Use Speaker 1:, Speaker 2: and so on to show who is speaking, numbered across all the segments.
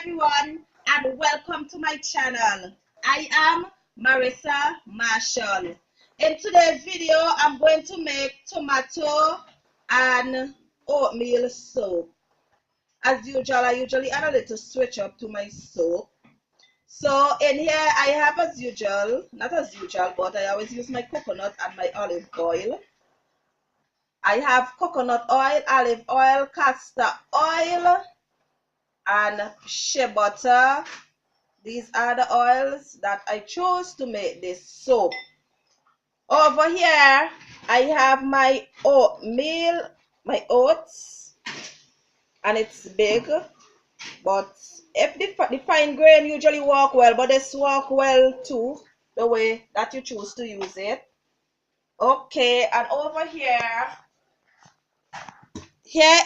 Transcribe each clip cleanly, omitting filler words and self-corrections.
Speaker 1: everyone, and welcome to my channel. I am Mareisa Marshall. In today's video, I'm going to make tomato and oatmeal soup. As usual, I usually add a little switch up to my soup. So in here, I have as usual, not as usual, but I always use my coconut and my olive oil. I have coconut oil, olive oil, castor oil, and shea butter. These are the oils that I chose to make this soap. Over here, I have my oatmeal, my oats, and it's big. But if the fine grain usually work well, but this work well too, the way that you choose to use it. Okay, and over here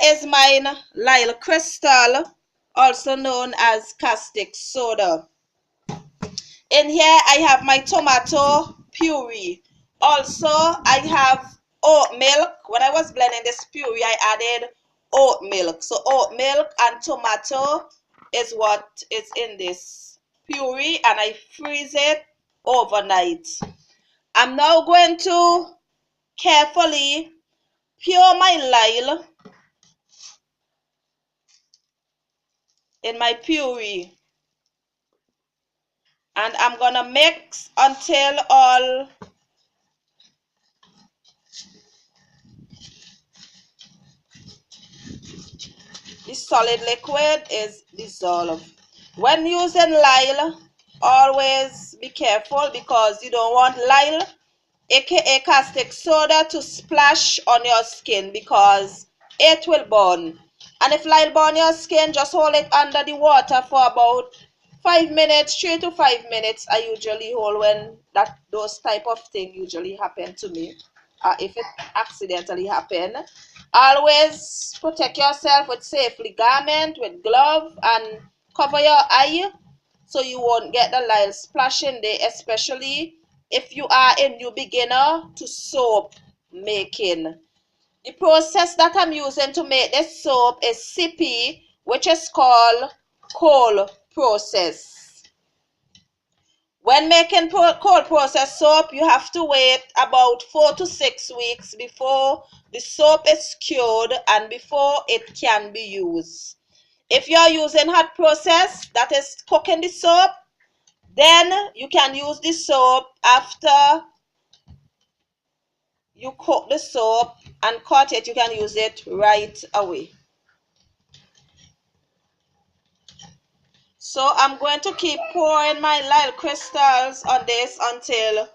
Speaker 1: is mine Lyle Crystal, also known as caustic soda. In here, I have my tomato puree. Also, I have oat milk. When I was blending this puree, I added oat milk. So oat milk and tomato is what is in this puree, and I freeze it overnight. I'm now going to carefully pour my lye in my puree. And I'm gonna mix until all the solid liquid is dissolved. When using lye, always be careful because you don't want lye, aka caustic soda, to splash on your skin because it will burn. And if lye burn your skin, just hold it under the water for about 5 minutes, 3 to 5 minutes. I usually hold when those type of thing usually happen to me. If it accidentally happen, always protect yourself with safely garment, with glove, and cover your eye so you won't get the lye splashing there, especially if you are a new beginner to soap making. The process that I'm using to make this soap is CP, which is called cold process. When making cold process soap, you have to wait about 4 to 6 weeks before the soap is cured and before it can be used. If you are using hot process, that is cooking the soap, then you can use the soap after you cook the soap and cut it. You can use it right away. So I'm going to keep pouring my lye crystals on this until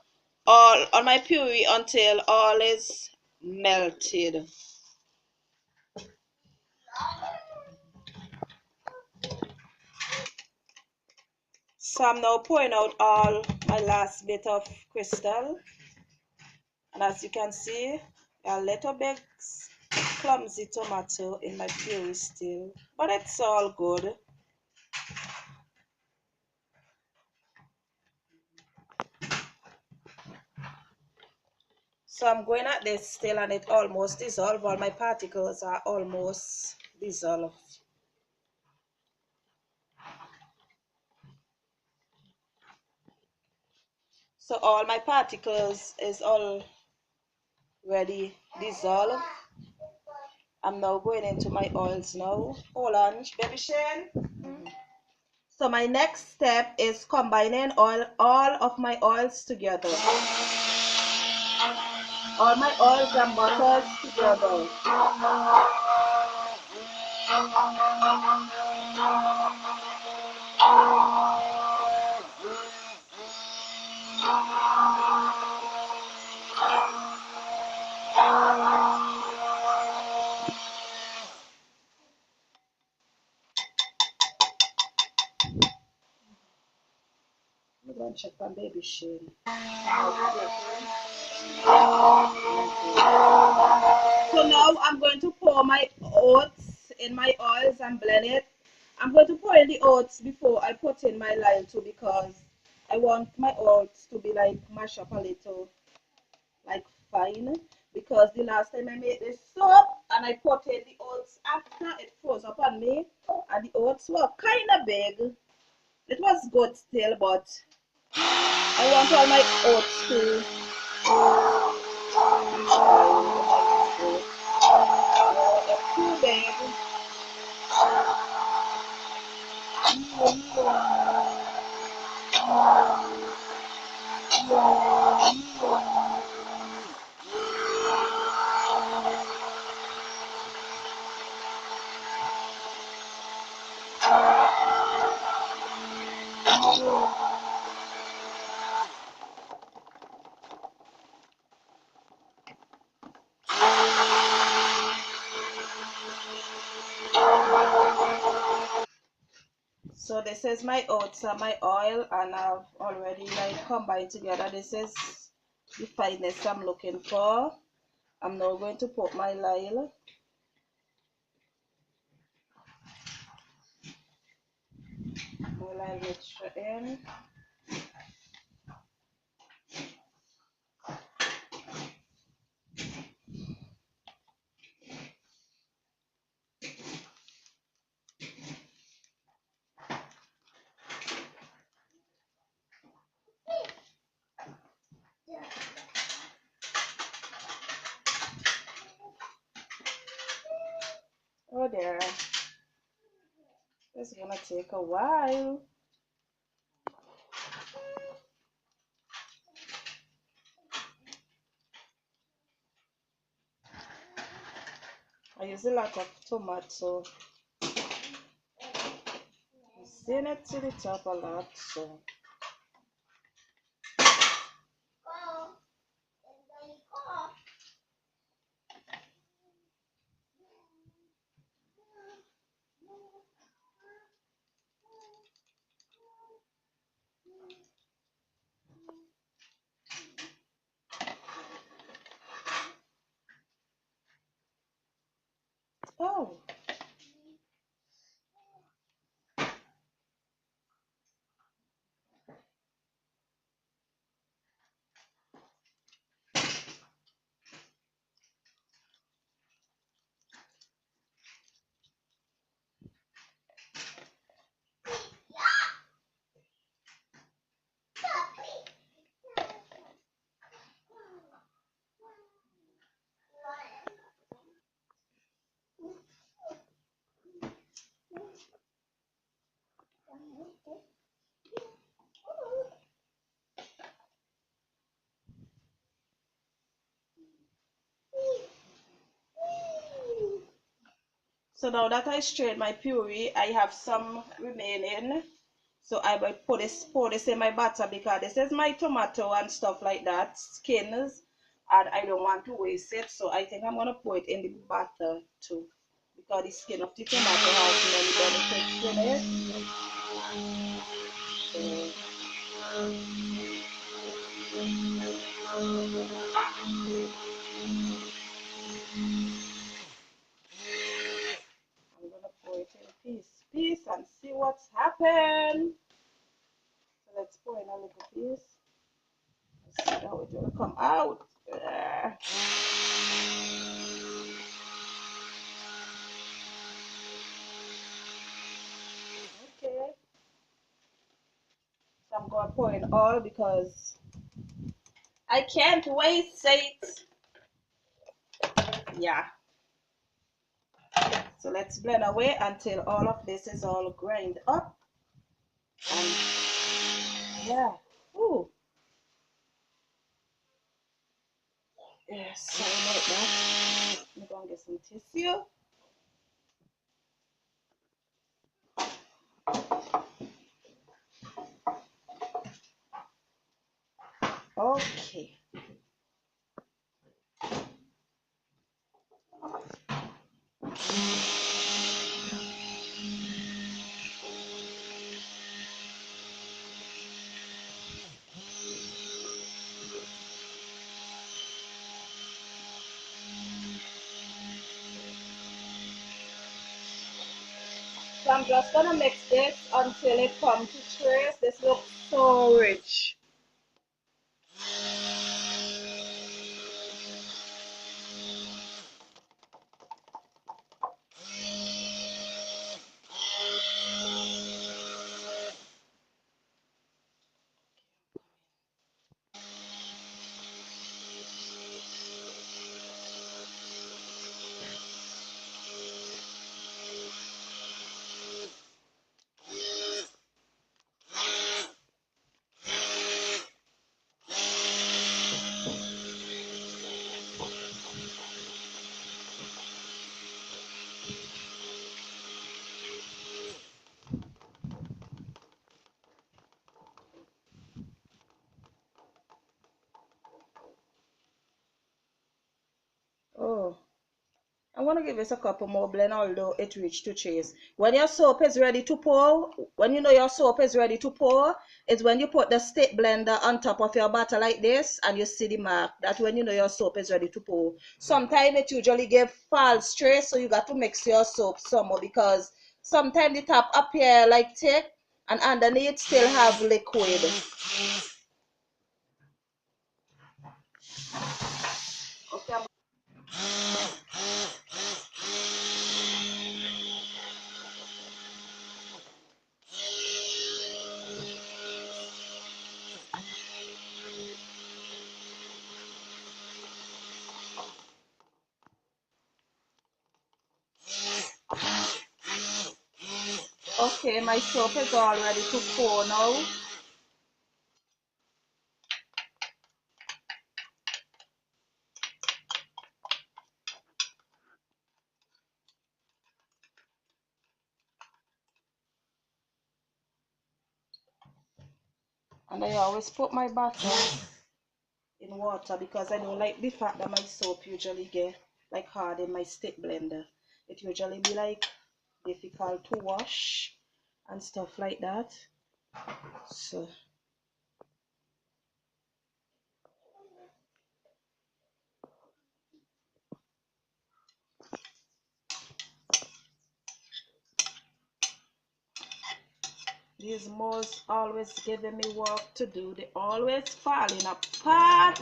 Speaker 1: on my puree until all is melted. So I'm now pouring out all my last bit of crystal, and as you can see, a little bit clumsy tomato in my puree still, but it's all good. So I'm going at this still, and it almost dissolved. All my particles are almost dissolved. So all my particles is already dissolved. I'm now going into my oils now. Hold on, baby Shane. So my next step is combining all of my oils together. All my oils and butters together. I'm going to check on baby Shane. So now I'm going to pour my oats in my oils and blend it. I'm going to pour in the oats before I put in my lye too, because I want my oats to be like mashed up a little, like fine. because the last time I made this soap and I put in the oats after, it froze up on me and the oats were kind of big. It was good still, but I want all my oats to too big. So this is my oats and my oil, and I've already like combined together. This is the fineness I'm looking for. I'm now going to put my lye mixture in. Oh there, it's gonna take a while. I use a lot of tomato. I'm seeing it to the top a lot, so. Oh, so now that I strained my puree, I have some remaining. So I will pour this in my batter because this is my tomato and stuff like that, skins, and I don't want to waste it. So I think I'm gonna pour it in the batter too, because the skin of the tomato has many benefits in it. So, I'm gonna pour it in piece and see what's happened. So let's pour in a little piece. Let's see how it will come out. Okay. So I'm gonna pour in all because I can't waste it. Yeah. So let's blend away until all of this is all grind up. And yeah. Ooh. Yes, sorry about that. I'm gonna get some tissue. Okay. So I'm just gonna mix this until it comes to trace. This looks so rich. I'm gonna give this a couple more blend, although it reached to chase. When your soap is ready to pour, when you know your soap is ready to pour, it's when you put the stick blender on top of your batter like this and you see the mark. That's when you know your soap is ready to pour. Sometimes it usually give false trace, so you got to mix your soap some more, because sometimes the top appear like thick and underneath still have liquid. Okay, okay, my soap is all ready to pour now. And I always put my butter in water because I don't like the fact that my soap usually get like hard in my stick blender. It usually be like difficult to wash and stuff like that. So these moles always giving me work to do. They always falling apart.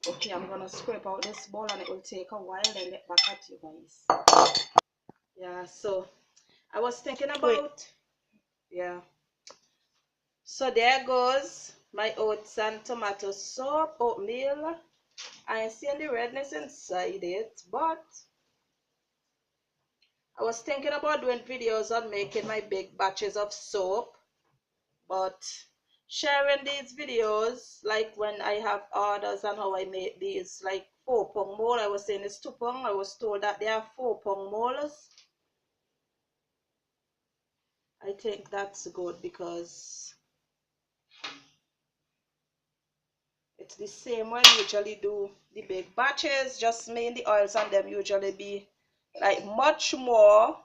Speaker 1: Okay, I'm gonna scrape out this bowl and it will take a while and get back at you guys. Yeah, so I was thinking about, yeah. So there goes my oats and tomato soup, oatmeal. I ain't seeing the redness inside it, but I was thinking about doing videos on making my big batches of soap, but sharing these videos, like when I have orders and how I make these, like 4 pound mold. I was saying it's 2 pound. I was told that they are 4 pound molds. I think that's good because it's the same when you usually do the big batches. Just me in the oils on them usually be like much more.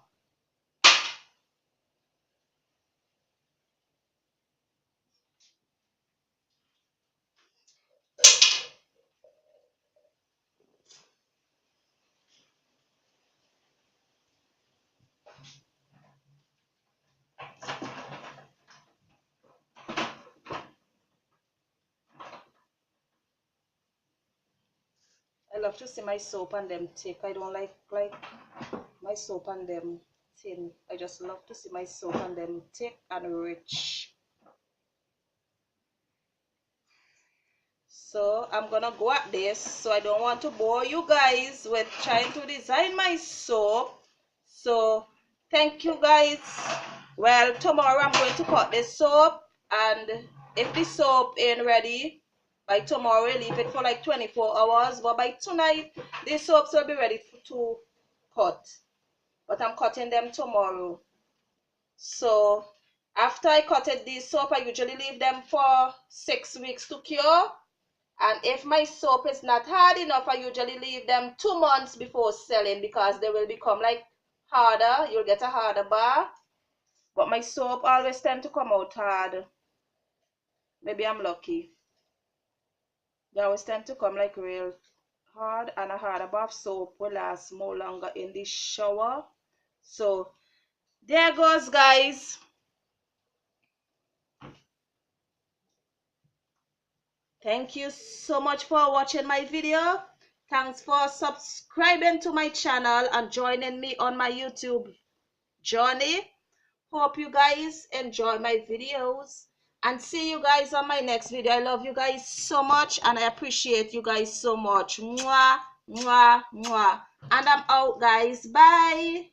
Speaker 1: I love to see my soap and them thick. I don't like my soap and them thin. I just love to see my soap and them thick and rich. So I'm gonna go at this. So I don't want to bore you guys with trying to design my soap. So thank you guys. Well, tomorrow I'm going to cut this soap, and if the soap ain't ready by tomorrow, leave it for like 24 hours. But by tonight, these soaps will be ready to cut. But I'm cutting them tomorrow. So after I cutted these soap, I usually leave them for 6 weeks to cure. And if my soap is not hard enough, I usually leave them 2 months before selling, because they will become like harder. You'll get a harder bar. But my soap always tend to come out hard. Maybe I'm lucky. They always tend to come like real hard, and a harder bar of soap will last more longer in the shower. So there goes, guys. Thank you so much for watching my video. Thanks for subscribing to my channel and joining me on my YouTube journey. Hope you guys enjoy my videos, and see you guys on my next video. I love you guys so much, and I appreciate you guys so much. Mwah, mwah, mwah. And I'm out, guys. Bye.